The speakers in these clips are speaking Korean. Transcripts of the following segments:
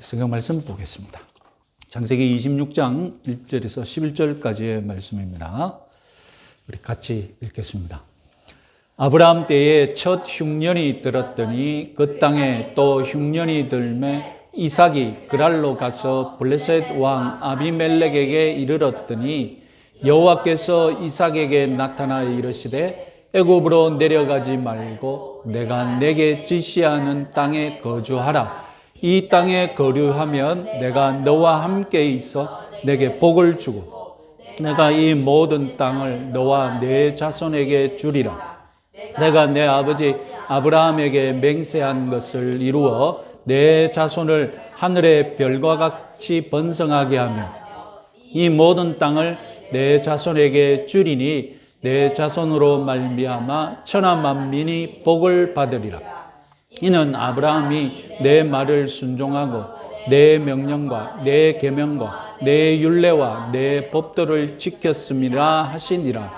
성경 말씀 보겠습니다. 창세기 26장 1절에서 11절까지의 말씀입니다. 우리 같이 읽겠습니다. 아브라함 때에 첫 흉년이 들었더니 그 땅에 또 흉년이 들매 이삭이 그랄로 가서 블레셋 왕 아비멜렉에게 이르렀더니 여호와께서 이삭에게 나타나 이르시되 애굽으로 내려가지 말고 내가 내게 지시하는 땅에 거주하라. 이 땅에 거류하면 내가 너와 함께 있어 내게 복을 주고 내가 이 모든 땅을 너와 내 자손에게 주리라. 내가 내 아버지 아브라함에게 맹세한 것을 이루어 내 자손을 하늘의 별과 같이 번성하게 하며 이 모든 땅을 내 자손에게 주리니 내 자손으로 말미암아 천하 만민이 복을 받으리라. 이는 아브라함이 내 말을 순종하고 내 명령과 내 계명과 내 율례와 내 법도를 지켰음이라 하시니라.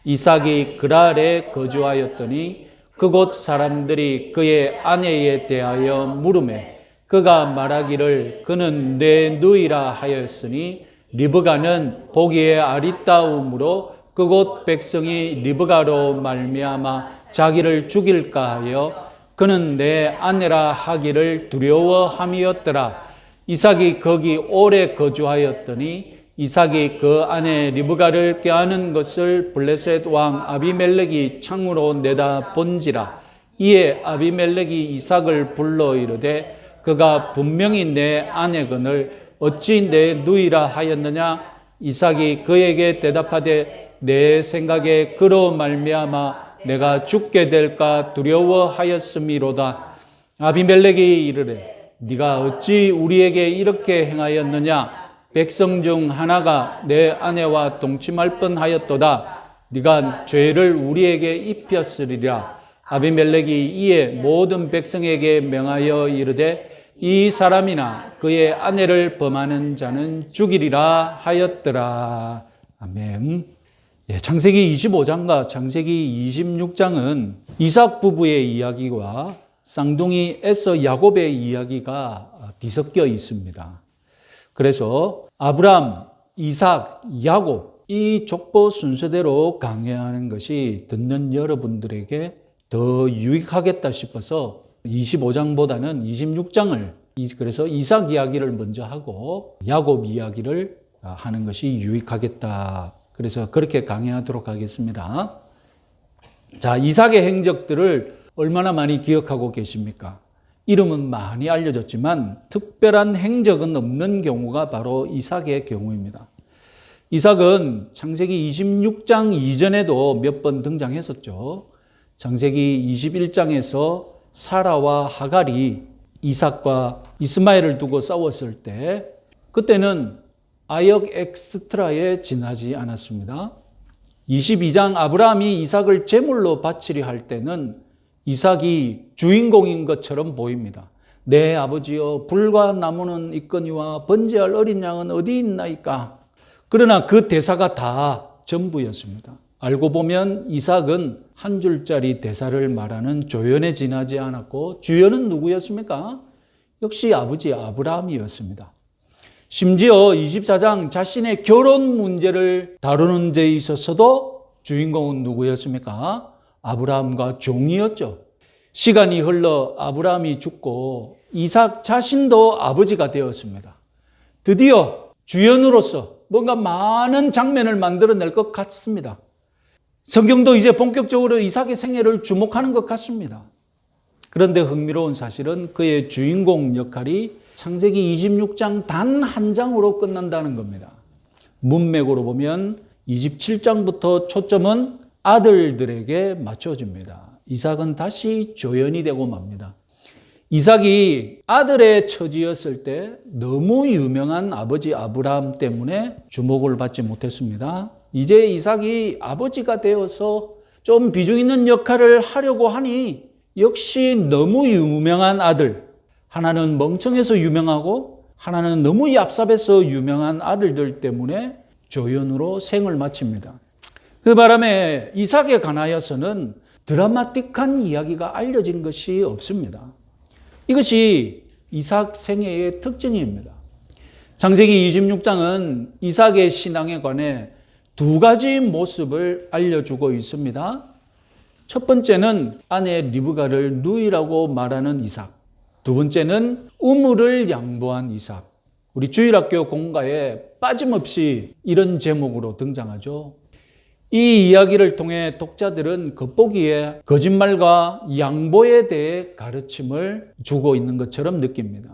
이삭이 그랄에 거주하였더니 그곳 사람들이 그의 아내에 대하여 물으매 그가 말하기를 그는 내 누이라 하였으니 리브가는 보기에 아리따움으로 그곳 백성이 리브가로 말미암아 자기를 죽일까 하여 그는 내 아내라 하기를 두려워함이었더라. 이삭이 거기 오래 거주하였더니 이삭이 그 아내 리브가를 꾀하는 것을 블레셋 왕 아비멜렉이 창으로 내다 본지라. 이에 아비멜렉이 이삭을 불러 이르되 그가 분명히 내 아내거늘 어찌 내 누이라 하였느냐. 이삭이 그에게 대답하되 내 생각에 그로 말미암아 내가 죽게 될까 두려워하였음이로다. 아비멜렉이 이르되 네가 어찌 우리에게 이렇게 행하였느냐. 백성 중 하나가 내 아내와 동침할 뻔하였도다. 네가 죄를 우리에게 입혔으리라. 아비멜렉이 이에 모든 백성에게 명하여 이르되 이 사람이나 그의 아내를 범하는 자는 죽이리라 하였더라. 아멘. 창세기 25장과 창세기 26장은 이삭 부부의 이야기와 쌍둥이 에서 야곱의 이야기가 뒤섞여 있습니다. 그래서 아브람, 이삭, 야곱 이 족보 순서대로 강해하는 것이 듣는 여러분들에게 더 유익하겠다 싶어서 25장보다는 26장을 그래서 이삭 이야기를 먼저 하고 야곱 이야기를 하는 것이 유익하겠다. 그래서 그렇게 강해하도록 하겠습니다. 자, 이삭의 행적들을 얼마나 많이 기억하고 계십니까? 이름은 많이 알려졌지만 특별한 행적은 없는 경우가 바로 이삭의 경우입니다. 이삭은 창세기 26장 이전에도 몇 번 등장했었죠. 창세기 21장에서 사라와 하갈이 이삭과 이스마엘을 두고 싸웠을 때 그때는 아역 엑스트라에 지나지 않았습니다. 22장 아브라함이 이삭을 제물로 바치려 할 때는 이삭이 주인공인 것처럼 보입니다. 내 아버지여 불과 나무는 있거니와 번제할 어린 양은 어디 있나이까. 그러나 그 대사가 다 전부였습니다. 알고 보면 이삭은 한 줄짜리 대사를 말하는 조연에 지나지 않았고 주연은 누구였습니까? 역시 아버지 아브라함이었습니다. 심지어 24장 자신의 결혼 문제를 다루는 데 있어서도 주인공은 누구였습니까? 아브라함과 종이었죠. 시간이 흘러 아브라함이 죽고 이삭 자신도 아버지가 되었습니다. 드디어 주연으로서 뭔가 많은 장면을 만들어낼 것 같습니다. 성경도 이제 본격적으로 이삭의 생애를 주목하는 것 같습니다. 그런데 흥미로운 사실은 그의 주인공 역할이 창세기 26장 단 한 장으로 끝난다는 겁니다. 문맥으로 보면 27장부터 초점은 아들들에게 맞춰집니다. 이삭은 다시 조연이 되고 맙니다. 이삭이 아들의 처지였을 때 너무 유명한 아버지 아브라함 때문에 주목을 받지 못했습니다. 이제 이삭이 아버지가 되어서 좀 비중 있는 역할을 하려고 하니 역시 너무 유명한 아들, 하나는 멍청해서 유명하고 하나는 너무 얍삽해서 유명한 아들들 때문에 조연으로 생을 마칩니다. 그 바람에 이삭에 관하여서는 드라마틱한 이야기가 알려진 것이 없습니다. 이것이 이삭 생애의 특징입니다. 창세기 26장은 이삭의 신앙에 관해 두 가지 모습을 알려주고 있습니다. 첫 번째는 아내 리브가를 누이라고 말하는 이삭. 두 번째는 우물을 양보한 이삭. 우리 주일학교 공가에 빠짐없이 이런 제목으로 등장하죠. 이 이야기를 통해 독자들은 겉보기에 거짓말과 양보에 대해 가르침을 주고 있는 것처럼 느낍니다.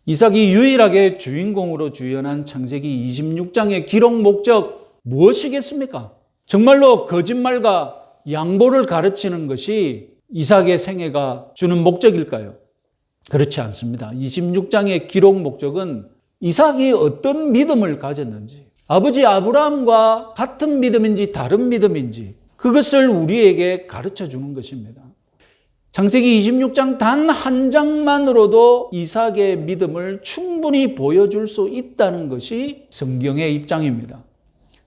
이삭이 유일하게 주인공으로 주연한 창세기 26장의 기록 목적 무엇이겠습니까? 정말로 거짓말과 양보를 가르치는 것이 이삭의 생애가 주는 목적일까요? 그렇지 않습니다. 26장의 기록 목적은 이삭이 어떤 믿음을 가졌는지, 아버지 아브라함과 같은 믿음인지 다른 믿음인지 그것을 우리에게 가르쳐 주는 것입니다. 창세기 26장 단 한 장만으로도 이삭의 믿음을 충분히 보여줄 수 있다는 것이 성경의 입장입니다.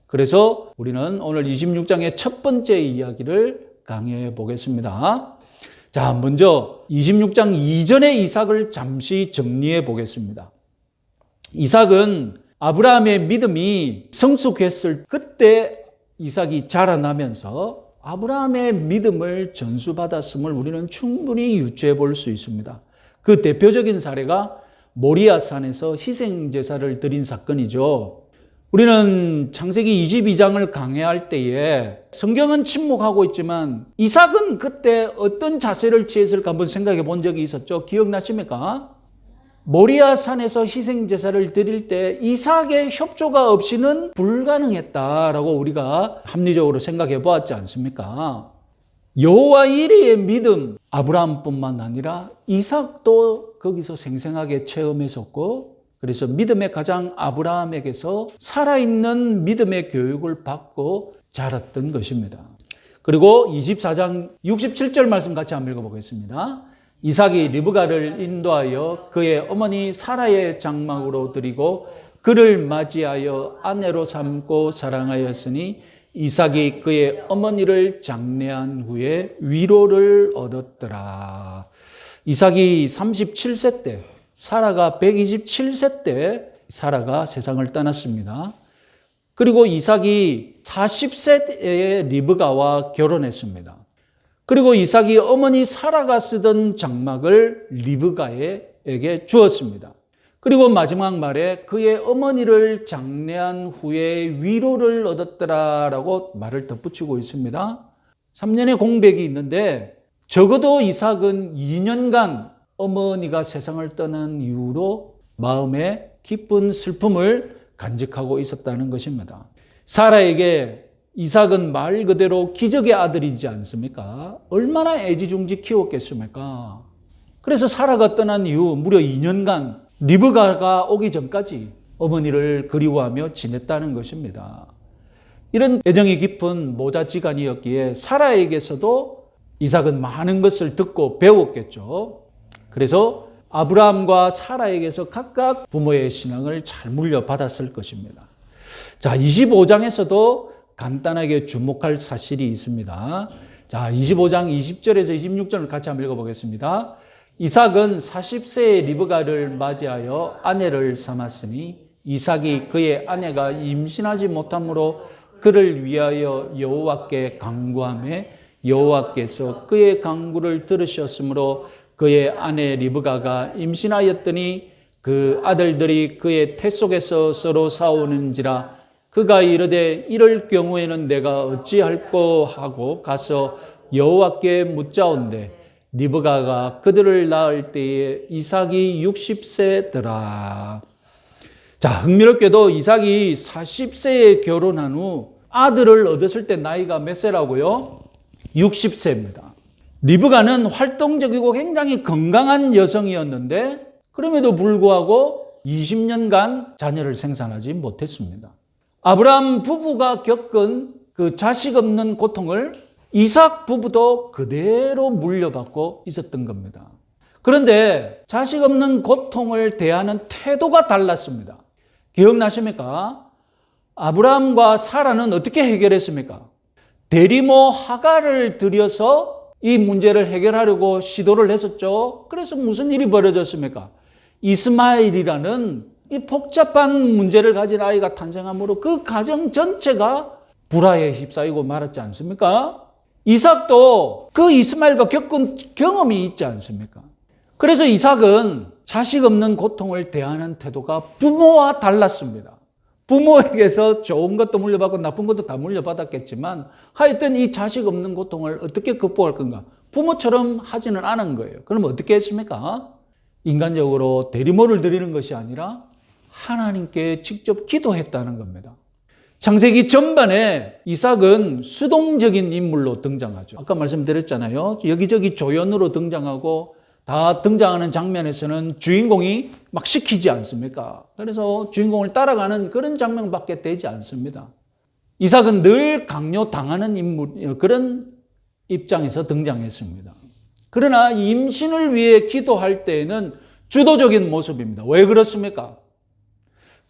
그래서 우리는 오늘 26장의 첫 번째 이야기를 강의해 보겠습니다. 자, 먼저 26장 이전의 이삭을 잠시 정리해 보겠습니다. 이삭은 아브라함의 믿음이 성숙했을 그때 이삭이 자라나면서 아브라함의 믿음을 전수받았음을 우리는 충분히 유추해 볼 수 있습니다. 그 대표적인 사례가 모리아산에서 희생제사를 드린 사건이죠. 우리는 창세기 22장을 강해할 때에 성경은 침묵하고 있지만 이삭은 그때 어떤 자세를 취했을까 한번 생각해 본 적이 있었죠. 기억나십니까? 모리아산에서 희생제사를 드릴 때 이삭의 협조가 없이는 불가능했다라고 우리가 합리적으로 생각해 보았지 않습니까? 여호와 이레의 믿음, 아브라함뿐만 아니라 이삭도 거기서 생생하게 체험했었고, 그래서 믿음의 가장 아브라함에게서 살아있는 믿음의 교육을 받고 자랐던 것입니다. 그리고 24장 67절 말씀 같이 한번 읽어보겠습니다. 이삭이 리브가를 인도하여 그의 어머니 사라의 장막으로 드리고 그를 맞이하여 아내로 삼고 사랑하였으니 이삭이 그의 어머니를 장례한 후에 위로를 얻었더라. 이삭이 37세 때, 사라가 127세 때 사라가 세상을 떠났습니다. 그리고 이삭이 40세에 리브가와 결혼했습니다. 그리고 이삭이 어머니 사라가 쓰던 장막을 리브가에게 주었습니다. 그리고 마지막 말에 그의 어머니를 장례한 후에 위로를 얻었더라라고 말을 덧붙이고 있습니다. 3년의 공백이 있는데 적어도 이삭은 2년간 어머니가 세상을 떠난 이후로 마음에 깊은 슬픔을 간직하고 있었다는 것입니다. 사라에게 이삭은 말 그대로 기적의 아들이지 않습니까? 얼마나 애지중지 키웠겠습니까? 그래서 사라가 떠난 이후 무려 2년간 리브가가 오기 전까지 어머니를 그리워하며 지냈다는 것입니다. 이런 애정이 깊은 모자지간이었기에 사라에게서도 이삭은 많은 것을 듣고 배웠겠죠. 그래서 아브라함과 사라에게서 각각 부모의 신앙을 잘 물려받았을 것입니다. 자, 25장에서도 간단하게 주목할 사실이 있습니다. 자, 25장 20절에서 26절을 같이 한번 읽어보겠습니다. 이삭은 40세의 리브가를 맞이하여 아내를 삼았으니 이삭이 그의 아내가 임신하지 못함으로 그를 위하여 여호와께 간구하며 여호와께서 그의 간구를 들으셨으므로 그의 아내 리브가가 임신하였더니 그 아들들이 그의 태 속에서 서로 싸우는지라 그가 이르되 이럴 경우에는 내가 어찌할꼬 하고 가서 여호와께 묻자온대 리브가가 그들을 낳을 때에 이삭이 60세더라. 자, 흥미롭게도 이삭이 40세에 결혼한 후 아들을 얻었을 때 나이가 몇 세라고요? 60세입니다. 리브가는 활동적이고 굉장히 건강한 여성이었는데 그럼에도 불구하고 20년간 자녀를 생산하지 못했습니다. 아브라함 부부가 겪은 그 자식 없는 고통을 이삭 부부도 그대로 물려받고 있었던 겁니다. 그런데 자식 없는 고통을 대하는 태도가 달랐습니다. 기억나십니까? 아브라함과 사라는 어떻게 해결했습니까? 대리모 하갈을 들여서 이 문제를 해결하려고 시도를 했었죠. 그래서 무슨 일이 벌어졌습니까? 이스마엘이라는 이 복잡한 문제를 가진 아이가 탄생함으로 그 가정 전체가 불화에 휩싸이고 말았지 않습니까? 이삭도 그 이스마엘과 겪은 경험이 있지 않습니까? 그래서 이삭은 자식 없는 고통을 대하는 태도가 부모와 달랐습니다. 부모에게서 좋은 것도 물려받고 나쁜 것도 다 물려받았겠지만 하여튼 이 자식 없는 고통을 어떻게 극복할 건가? 부모처럼 하지는 않은 거예요. 그럼 어떻게 했습니까? 인간적으로 대리모를 드리는 것이 아니라 하나님께 직접 기도했다는 겁니다. 창세기 전반에 이삭은 수동적인 인물로 등장하죠. 아까 말씀드렸잖아요. 여기저기 조연으로 등장하고 다 등장하는 장면에서는 주인공이 막 시키지 않습니까? 그래서 주인공을 따라가는 그런 장면밖에 되지 않습니다. 이삭은 늘 강요당하는 인물, 그런 입장에서 등장했습니다. 그러나 임신을 위해 기도할 때에는 주도적인 모습입니다. 왜 그렇습니까?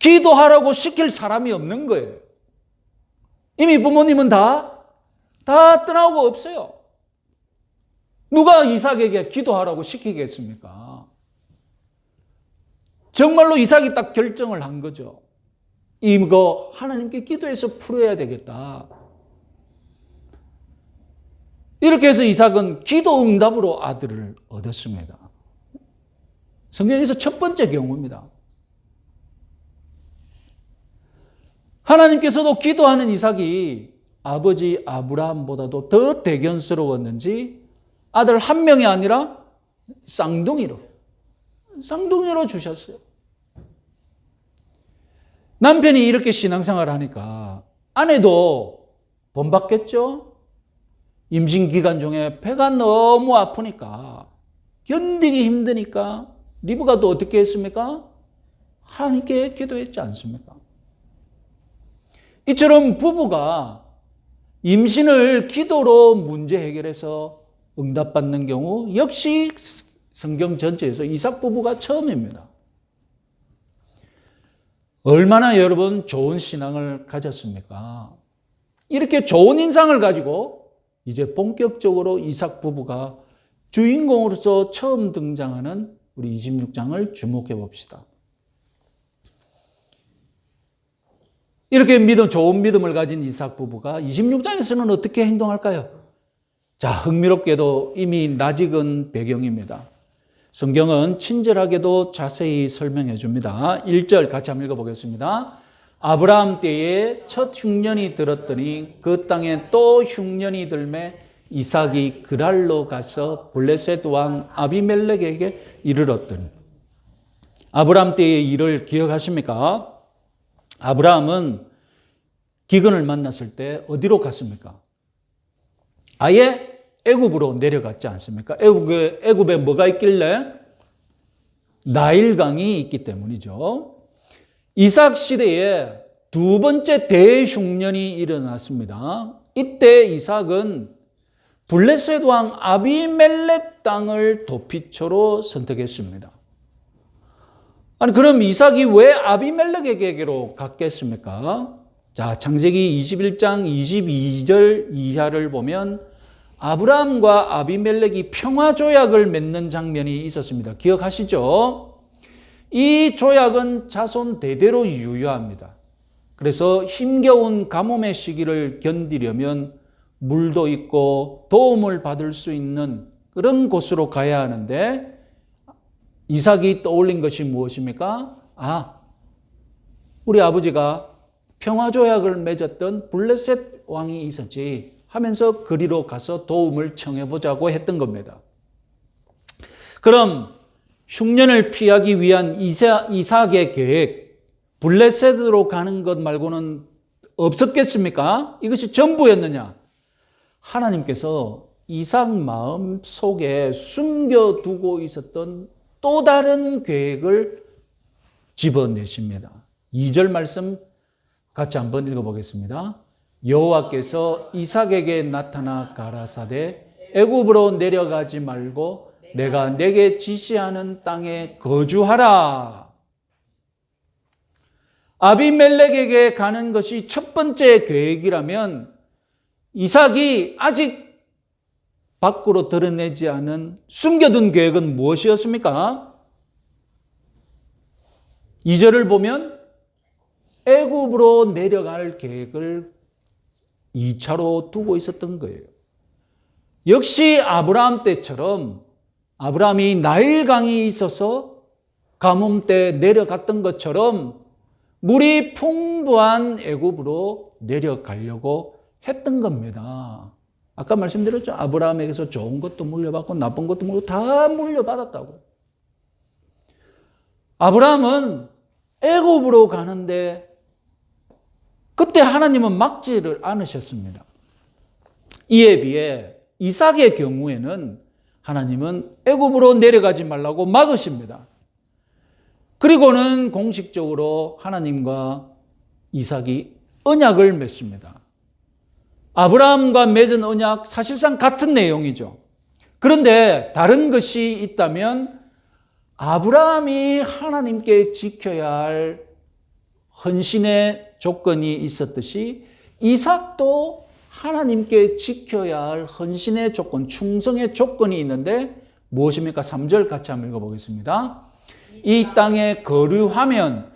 기도하라고 시킬 사람이 없는 거예요. 이미 부모님은 다 떠나고 없어요. 누가 이삭에게 기도하라고 시키겠습니까? 정말로 이삭이 딱 결정을 한 거죠. 이거 하나님께 기도해서 풀어야 되겠다. 이렇게 해서 이삭은 기도 응답으로 아들을 얻었습니다. 성경에서 첫 번째 경우입니다. 하나님께서도 기도하는 이삭이 아버지 아브라함보다도 더 대견스러웠는지 아들 한 명이 아니라 쌍둥이로 주셨어요. 남편이 이렇게 신앙생활을 하니까 아내도 본받겠죠? 임신 기간 중에 배가 너무 아프니까 견디기 힘드니까 리브가 또 어떻게 했습니까? 하나님께 기도했지 않습니까? 이처럼 부부가 임신을 기도로 문제 해결해서 응답받는 경우 역시 성경 전체에서 이삭 부부가 처음입니다. 얼마나 여러분 좋은 신앙을 가졌습니까? 이렇게 좋은 인상을 가지고 이제 본격적으로 이삭 부부가 주인공으로서 처음 등장하는 우리 26장을 주목해 봅시다. 이렇게 좋은 믿음을 가진 이삭 부부가 26장에서는 어떻게 행동할까요? 자, 흥미롭게도 이미 낯익은 배경입니다. 성경은 친절하게도 자세히 설명해 줍니다. 1절 같이 한번 읽어보겠습니다. 아브라함 때에 첫 흉년이 들었더니 그 땅에 또 흉년이 들매 이삭이 그랄로 가서 블레셋 왕 아비멜렉에게 이르렀더니. 아브라함 때의 일을 기억하십니까? 아브라함은 기근을 만났을 때 어디로 갔습니까? 아예 애굽으로 내려갔지 않습니까? 애굽에 뭐가 있길래? 나일강이 있기 때문이죠. 이삭 시대에 두 번째 대흉년이 일어났습니다. 이때 이삭은 블레셋 왕 아비멜렉 땅을 도피처로 선택했습니다. 아니, 그럼 이삭이 왜 아비멜렉에게로 갔겠습니까? 자, 창세기 21장 22절 이하를 보면 아브라함과 아비멜렉이 평화조약을 맺는 장면이 있었습니다. 기억하시죠? 이 조약은 자손 대대로 유효합니다. 그래서 힘겨운 가뭄의 시기를 견디려면 물도 있고 도움을 받을 수 있는 그런 곳으로 가야 하는데 이삭이 떠올린 것이 무엇입니까? 우리 아버지가 평화조약을 맺었던 블레셋 왕이 있었지 하면서 그리로 가서 도움을 청해보자고 했던 겁니다. 그럼 흉년을 피하기 위한 이삭의 계획, 블레셋으로 가는 것 말고는 없었겠습니까? 이것이 전부였느냐? 하나님께서 이삭 마음 속에 숨겨두고 있었던 또 다른 계획을 집어내십니다. 2절 말씀 같이 한번 읽어보겠습니다. 여호와께서 이삭에게 나타나 가라사대 애굽으로 내려가지 말고 내가 내게 지시하는 땅에 거주하라. 아비멜렉에게 가는 것이 첫 번째 계획이라면 이삭이 아직 밖으로 드러내지 않은 숨겨둔 계획은 무엇이었습니까? 2절을 보면 애굽으로 내려갈 계획을 2차로 두고 있었던 거예요. 역시 아브라함 때처럼 아브라함이 나일강이 있어서 가뭄 때 내려갔던 것처럼 물이 풍부한 애굽으로 내려가려고 했던 겁니다. 아까 말씀드렸죠. 아브라함에게서 좋은 것도 물려받고 나쁜 것도 물려받고 다 물려받았다고. 아브라함은 애굽으로 가는데 그때 하나님은 막지를 않으셨습니다. 이에 비해 이삭의 경우에는 하나님은 애굽으로 내려가지 말라고 막으십니다. 그리고는 공식적으로 하나님과 이삭이 언약을 맺습니다. 아브라함과 맺은 언약 사실상 같은 내용이죠. 그런데 다른 것이 있다면 아브라함이 하나님께 지켜야 할 헌신의 조건이 있었듯이 이삭도 하나님께 지켜야 할 헌신의 조건, 충성의 조건이 있는데 무엇입니까? 3절 같이 한번 읽어보겠습니다. 이 땅에 거류하면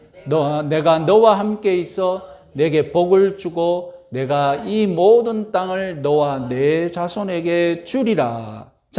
내가 너와 함께 있어 내게 복을 주고 내가 이 모든 땅을 너와 내 자손에게 주리라.